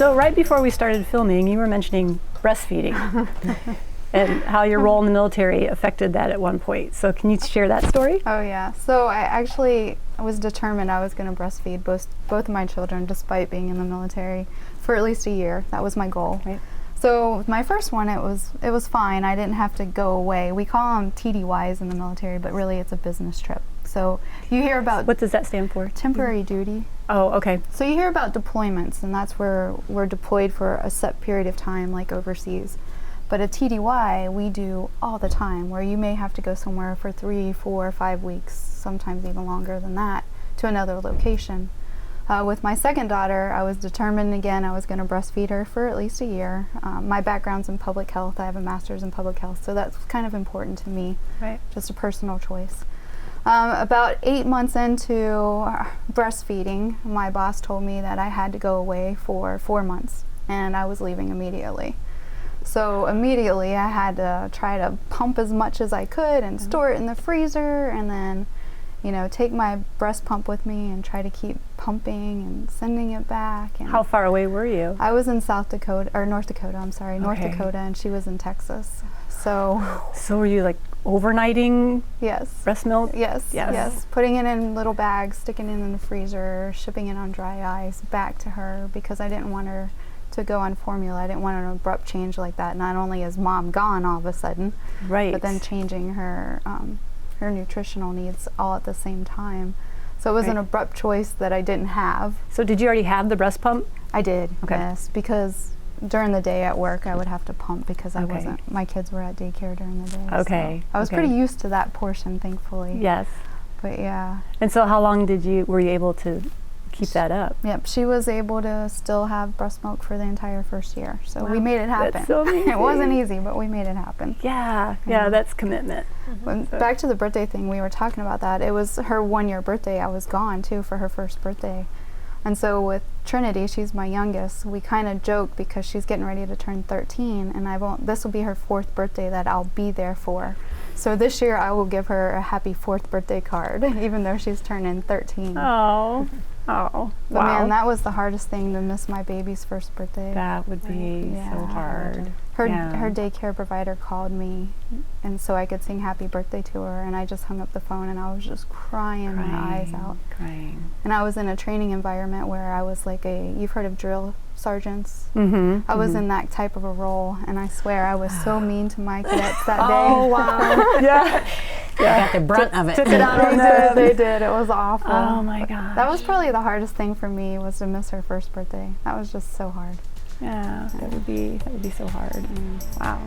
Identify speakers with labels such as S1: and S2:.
S1: So right before we started filming, you were mentioning breastfeeding and how your role in the military affected that at one point. So can you share that story?
S2: Oh yeah. So I was determined I was going to breastfeed both of my children despite being in the military for at least a year. That was my goal.
S1: Right.
S2: So with my first one, it was fine. I didn't have to go away. We call them TDYs in the military, but really it's a business trip. So you hear about
S1: What does that stand for?
S2: temporary duty.
S1: Oh, okay.
S2: So you hear about deployments, and that's where we're deployed for a set period of time, like overseas. But a TDY we do all the time, where you may have to go somewhere for 3, 4, 5 weeks, sometimes even longer than that, to another location. With my second daughter, I was determined again I was going to breastfeed her for at least a year. My background's in public health. I have a master's in public health, so that's kind of important to me.
S1: Right.
S2: Just a personal choice. About 8 months into breastfeeding, my boss told me that I had to go away for 4 months, and I was leaving immediately. So immediately I had to try to pump as much as I could and store it in the freezer, and then take my breast pump with me and try to keep pumping and sending it back. And
S1: How far away were you?
S2: I was in North Dakota, North
S1: Okay.
S2: Dakota, and she was in Texas. So
S1: were you like overnighting
S2: yes.
S1: breast milk?
S2: Yes. Putting it in little bags, sticking it in the freezer, shipping it on dry ice back to her because I didn't want her to go on formula. I didn't want an abrupt change like that. Not only is mom gone all of a sudden,
S1: Right.
S2: but then changing her her nutritional needs all at the same time. So it was an abrupt choice that I didn't have.
S1: So did you already have the breast pump?
S2: I did,
S1: Okay.
S2: yes, because during the day at work I would have to pump because
S1: Okay.
S2: my kids were at daycare during the day.
S1: Okay,
S2: So I was
S1: okay.
S2: pretty used to that portion, thankfully.
S1: Yes.
S2: But yeah.
S1: And so how long were you able to keep that up?
S2: Yep, she was able to still have breast milk for the entire first year. So we
S1: Wow,
S2: made it happen.
S1: that's so amazing.
S2: It wasn't easy, but we made it happen.
S1: Yeah, that's commitment.
S2: Back to the birthday thing, we were talking about that. It was her 1-year birthday. I was gone too for her first birthday. And so with Trinity, she's my youngest, we kind of joke because she's getting ready to turn 13, and this will be her 4th birthday that I'll be there for. So this year I will give her a happy 4th birthday card, even though she's turning 13.
S1: Oh,
S2: But
S1: wow.
S2: man, that was the hardest thing, to miss my baby's first birthday.
S1: That would be so hard.
S2: Her daycare provider called me, and so I could sing happy birthday to her, and I just hung up the phone and I was just crying my eyes out.
S1: Crying.
S2: And I was in a training environment where I was like you've heard of drill sergeants?
S1: Mm-hmm.
S2: I was in that type of a role, and I swear I was so mean to my cadets that day.
S1: Oh, wow. Yeah.
S3: I got the brunt of it.
S1: Took it out on them.
S2: They did. It was awful.
S1: Oh my gosh.
S2: That was probably the hardest thing for me, was to miss her first birthday. That was just so hard.
S1: Yeah, that would be so hard. Wow.